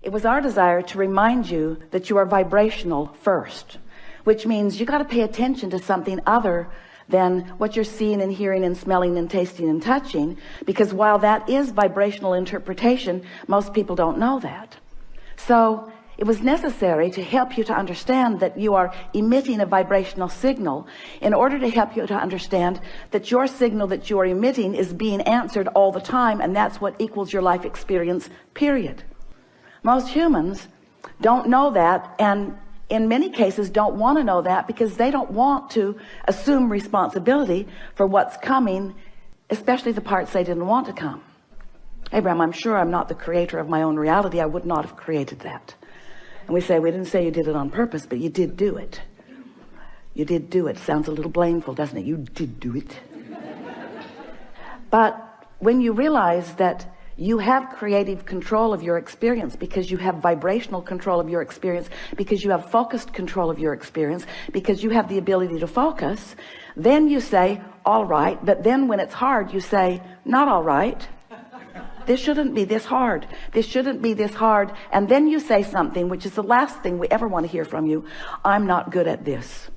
It was our desire to remind you that you are vibrational first, which means you got to pay attention to something other than what you're seeing and hearing and smelling and tasting and touching, because while that is vibrational interpretation, most people don't know that. So it was necessary to help you to understand that you are emitting a vibrational signal in order to help you to understand that your signal that you are emitting is being answered all the time, and that's what equals your life experience, period. Most humans don't know that, and in many cases don't want to know that, because they don't want to assume responsibility for what's coming, especially the parts they didn't want to come. Abraham, I'm sure I'm not the creator of my own reality. I would not have created that. And we say, we didn't say you did it on purpose, but you did do it. You did do it. Sounds a little blameful, doesn't it? You did do it. But when you realize that you have creative control of your experience, because you have vibrational control of your experience, because you have focused control of your experience, because you have the ability to focus, then you say, all right. But then when it's hard, you say, not all right. This shouldn't be this hard. This shouldn't be this hard. And then you say something, which is the last thing we ever want to hear from you. I'm not good at this.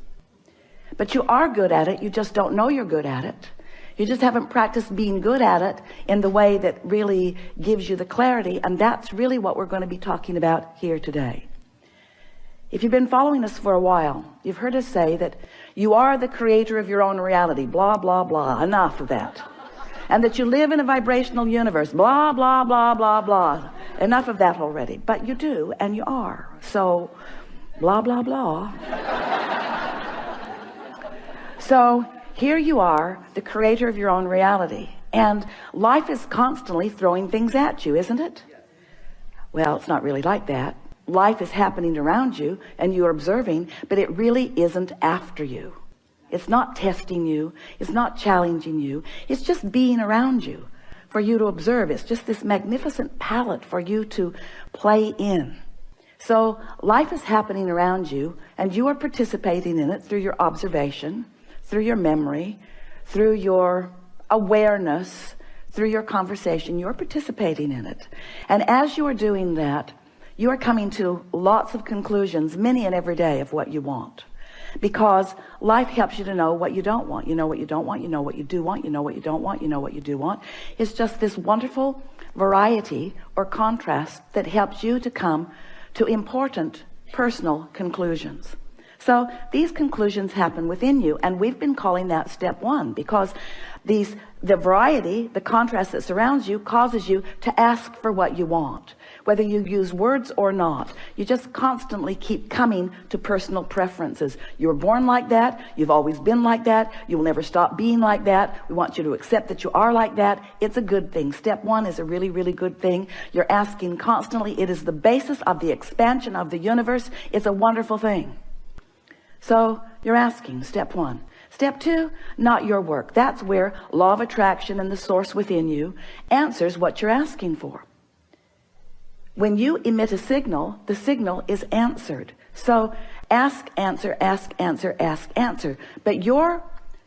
But you are good at it. You just don't know you're good at it. You just haven't practiced being good at it in the way that really gives you the clarity. And that's really what we're going to be talking about here today. If you've been following us for a while, you've heard us say that you are the creator of your own reality. Blah, blah, blah. Enough of that. And that you live in a vibrational universe. Blah, blah, blah, blah, blah. Enough of that already. But you do, and you are. So, blah, blah, blah. So, here you are, the creator of your own reality. And life is constantly throwing things at you, isn't it? Well, it's not really like that. Life is happening around you, and you're observing, but it really isn't after you. It's not testing you. It's not challenging you. It's just being around you for you to observe. It's just this magnificent palette for you to play in. So life is happening around you, and you are participating in it through your observation, through your memory, through your awareness, through your conversation. You're participating in it. And as you are doing that, you are coming to lots of conclusions, many and every day, of what you want. Because life helps you to know what you don't want. You know what you don't want. You know what you do want. You know what you don't want. You know what you do want. It's just this wonderful variety or contrast that helps you to come to important personal conclusions. So these conclusions happen within you, and we've been calling that step one, because the variety, the contrast that surrounds you, causes you to ask for what you want. Whether you use words or not, you just constantly keep coming to personal preferences. You were born like that. You've always been like that. You will never stop being like that. We want you to accept that you are like that. It's a good thing. Step one is a really, really good thing. You're asking constantly. It is the basis of the expansion of the universe. It's a wonderful thing. So you're asking, step one. Step two, not your work. That's where law of attraction and the source within you answers what you're asking for. When you emit a signal, the signal is answered. So ask, answer, ask, answer, ask, answer. But your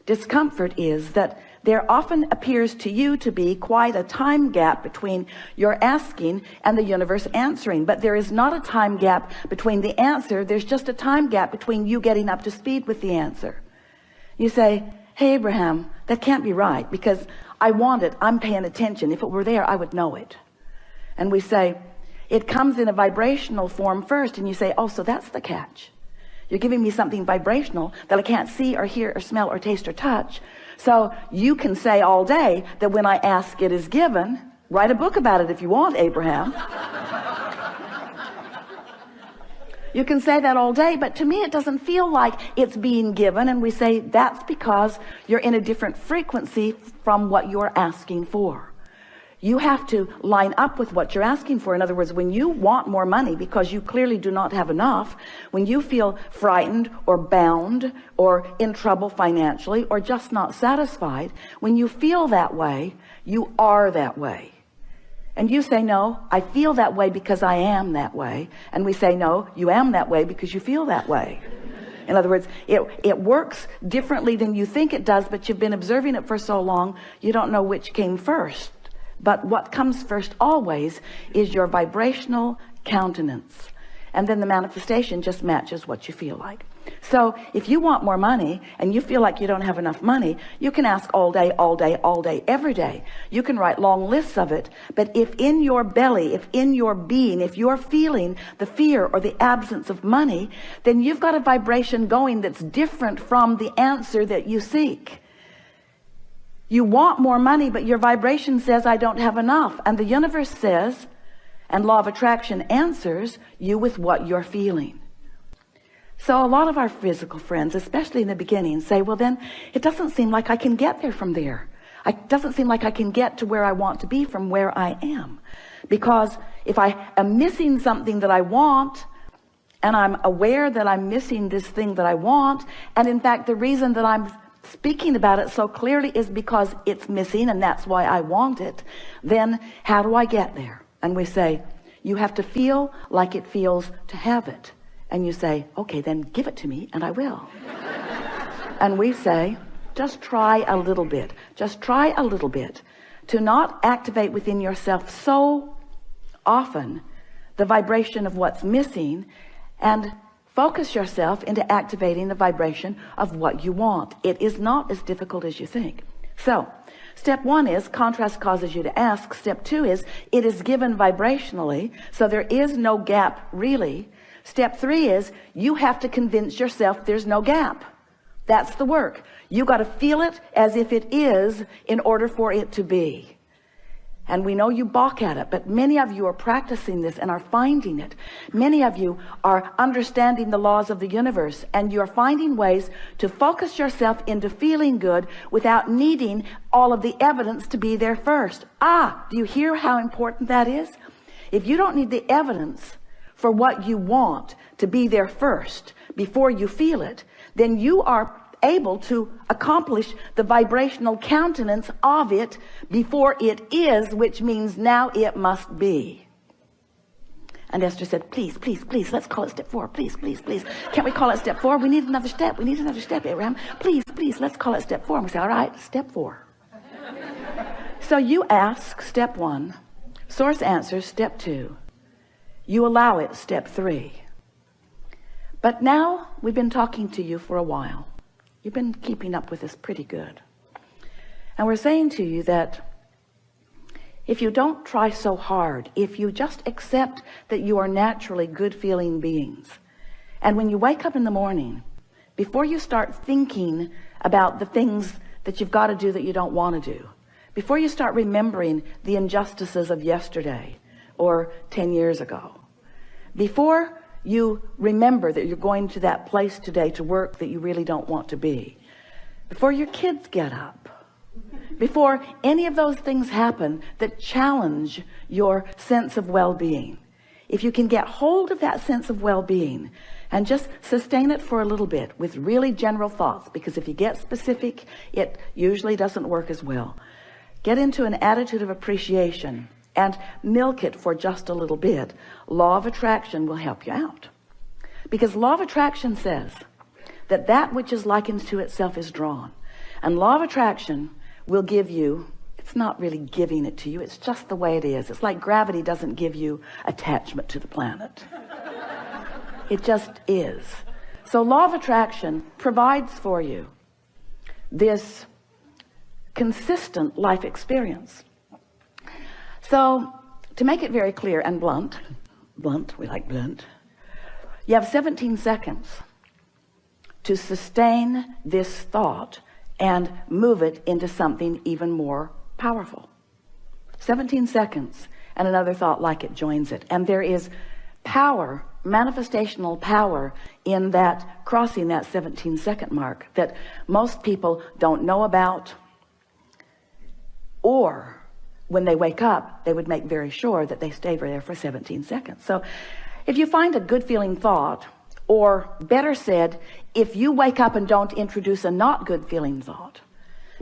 discomfort is that there often appears to you to be quite a time gap between your asking and the universe answering. But there is not a time gap between the answer. There's just a time gap between you getting up to speed with the answer. You say, hey, Abraham, that can't be right, because I want it. I'm paying attention. If it were there, I would know it. And we say, it comes in a vibrational form first. And you say, oh, so that's the catch. You're giving me something vibrational that I can't see or hear or smell or taste or touch. So you can say all day that when I ask, it is given. Write a book about it if you want, Abraham. You can say that all day, but to me it doesn't feel like it's being given. And we say that's because you're in a different frequency from what you're asking for. You have to line up with what you're asking for. In other words, when you want more money because you clearly do not have enough, when you feel frightened or bound or in trouble financially or just not satisfied, when you feel that way, you are that way. And you say, no, I feel that way because I am that way. And we say, no, you am that way because you feel that way. In other words, it works differently than you think it does, but you've been observing it for so long, you don't know which came first. But what comes first always is your vibrational countenance. And then the manifestation just matches what you feel like. So if you want more money and you feel like you don't have enough money, you can ask all day, all day, all day, every day. You can write long lists of it. But if in your belly, if in your being, if you're feeling the fear or the absence of money, then you've got a vibration going that's different from the answer that you seek. You want more money, but your vibration says, I don't have enough. And the universe says, and law of attraction answers you with what you're feeling. So a lot of our physical friends, especially in the beginning, say, well, then it doesn't seem like I can get there from there. It doesn't seem like I can get to where I want to be from where I am. Because if I am missing something that I want, and I'm aware that I'm missing this thing that I want, and in fact, the reason that I'm speaking about it so clearly is because it's missing, and that's why I want it, then how do I get there? And we say, you have to feel like it feels to have it. And you say, okay, then give it to me and I will. And we say, just try a little bit. Just try a little bit to not activate within yourself so often the vibration of what's missing, and focus yourself into activating the vibration of what you want. It is not as difficult as you think. So step 1 is contrast causes you to ask. Step 2 is it is given vibrationally, so there is no gap really. Step 3 is you have to convince yourself there's no gap. That's the work. You got to feel it as if it is in order for it to be. And we know you balk at it, but many of you are practicing this and are finding it. Many of you are understanding the laws of the universe, and you're finding ways to focus yourself into feeling good without needing all of the evidence to be there first. Do you hear how important that is? If you don't need the evidence for what you want to be there first before you feel it, then you are able to accomplish the vibrational countenance of it before it is, which means now it must be. And Esther said, please, please, please, let's call it step 4. Please, please, please. Can't we call it step 4? We need another step. We need another step, Abraham. Please, please, let's call it step 4. And we say, all right, step 4. So you ask step 1, source answers step 2. You allow it, step 3. But now we've been talking to you for a while. You've been keeping up with us pretty good. And we're saying to you that if you don't try so hard, if you just accept that you are naturally good feeling beings, and when you wake up in the morning, before you start thinking about the things that you've got to do that you don't want to do, before you start remembering the injustices of yesterday or 10 years ago, before you remember that you're going to that place today to work that you really don't want to be, before your kids get up, before any of those things happen that challenge your sense of well-being, if you can get hold of that sense of well-being and just sustain it for a little bit with really general thoughts, because if you get specific, it usually doesn't work as well. Get into an attitude of appreciation and milk it for just a little bit. Law of attraction will help you out, because law of attraction says that that which is likened to itself is drawn, and law of attraction will give you, it's not really giving it to you, it's just the way it is. It's like gravity doesn't give you attachment to the planet. It just is. So law of attraction provides for you this consistent life experience. So to make it very clear and blunt, we like blunt, you have 17 seconds to sustain this thought and move it into something even more powerful. 17 seconds and another thought like it joins it. And there is power, manifestational power in that, crossing that 17-second mark, that most people don't know about, or when they wake up, they would make very sure that they stay there for 17 seconds. So if you find a good feeling thought, or better said, if you wake up and don't introduce a not good feeling thought,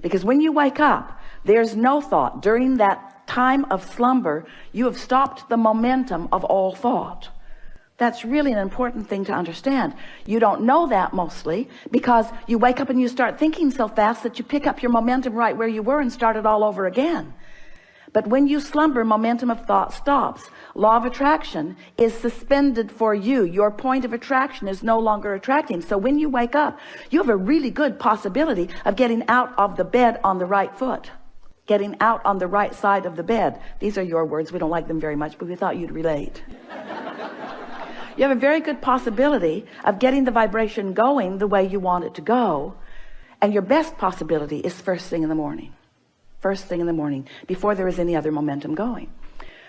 because when you wake up, there's no thought. During that time of slumber, you have stopped the momentum of all thought. That's really an important thing to understand. You don't know that mostly because you wake up and you start thinking so fast that you pick up your momentum right where you were and start it all over again. But when you slumber, momentum of thought stops. Law of attraction is suspended for you. Your point of attraction is no longer attracting. So when you wake up, you have a really good possibility of getting out of the bed on the right foot, getting out on the right side of the bed. These are your words. We don't like them very much, but we thought you'd relate. You have a very good possibility of getting the vibration going the way you want it to go. And your best possibility is first thing in the morning. First thing in the morning, before there is any other momentum going.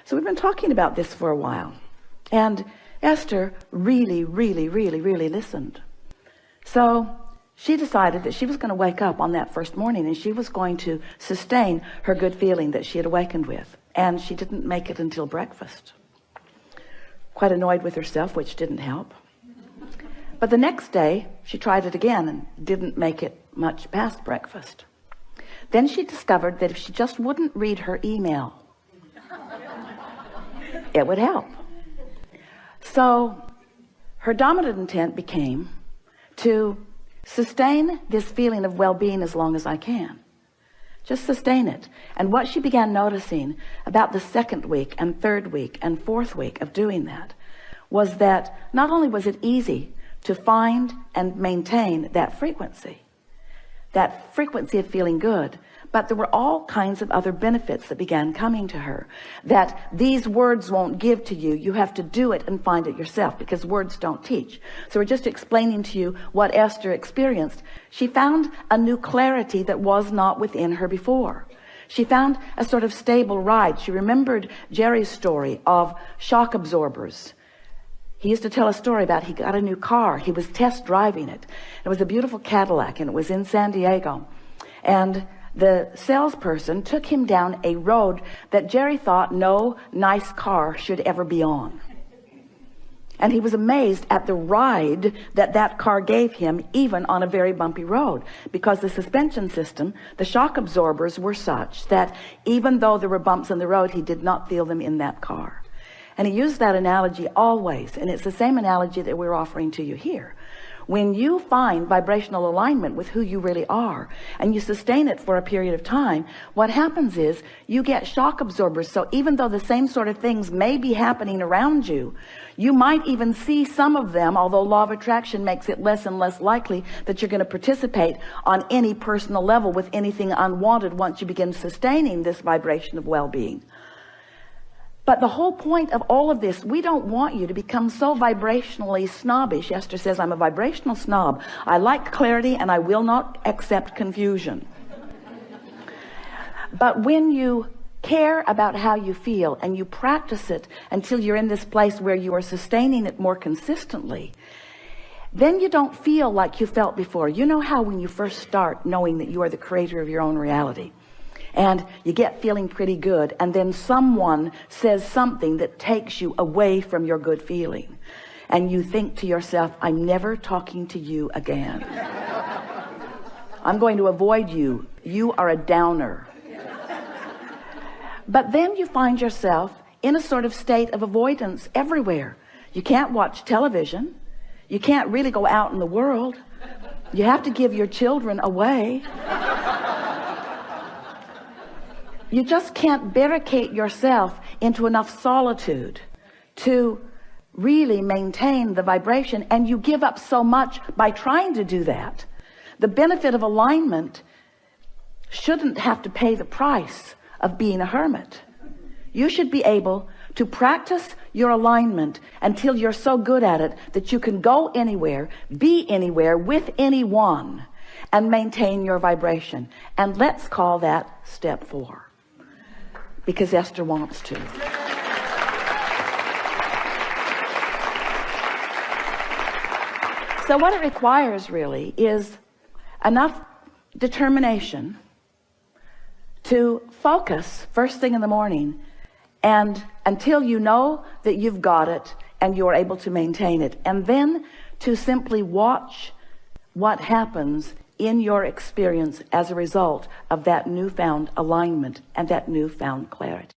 So we've been talking about this for a while. And Esther really listened. So she decided that she was going to wake up on that first morning and she was going to sustain her good feeling that she had awakened with. And she didn't make it until breakfast. Quite annoyed with herself, which didn't help. But the next day, she tried it again and didn't make it much past breakfast. Then she discovered that if she just wouldn't read her email, it would help. So her dominant intent became to sustain this feeling of well-being as long as I can. Just sustain it. And what she began noticing about the second week and third week and fourth week of doing that was that not only was it easy to find and maintain that frequency of feeling good, but there were all kinds of other benefits that began coming to her that these words won't give to you. You have to do it and find it yourself, because words don't teach. So we're just explaining to you what Esther experienced. She found a new clarity that was not within her before. She found a sort of stable ride. She remembered Jerry's story of shock absorbers. He used to tell a story about he got a new car. He was test driving it. It was a beautiful Cadillac and it was in San Diego. And the salesperson took him down a road that Jerry thought no nice car should ever be on. And he was amazed at the ride that that car gave him, even on a very bumpy road, because the suspension system, the shock absorbers were such that even though there were bumps in the road, he did not feel them in that car. And he used that analogy always, and it's the same analogy that we're offering to you here. When you find vibrational alignment with who you really are, and you sustain it for a period of time, what happens is you get shock absorbers. So even though the same sort of things may be happening around you, you might even see some of them, although law of attraction makes it less and less likely that you're going to participate on any personal level with anything unwanted once you begin sustaining this vibration of well-being. But the whole point of all of this, we don't want you to become so vibrationally snobbish. Esther says, I'm a vibrational snob. I like clarity and I will not accept confusion. But when you care about how you feel and you practice it until you're in this place where you are sustaining it more consistently, then you don't feel like you felt before. You know how when you first start knowing that you are the creator of your own reality, and you get feeling pretty good, and then someone says something that takes you away from your good feeling, and you think to yourself, I'm never talking to you again. I'm going to avoid you. You are a downer. But then you find yourself in a sort of state of avoidance everywhere. You can't watch television. You can't really go out in the world. You have to give your children away. You just can't barricade yourself into enough solitude to really maintain the vibration, and you give up so much by trying to do that. The benefit of alignment shouldn't have to pay the price of being a hermit. You should be able to practice your alignment until you're so good at it that you can go anywhere, be anywhere with anyone, and maintain your vibration. And let's call that step 4. Because Esther wants to. So what it requires really is enough determination to focus first thing in the morning, and until you know that you've got it and you're able to maintain it, and then to simply watch what happens in your experience as a result of that newfound alignment and that newfound clarity.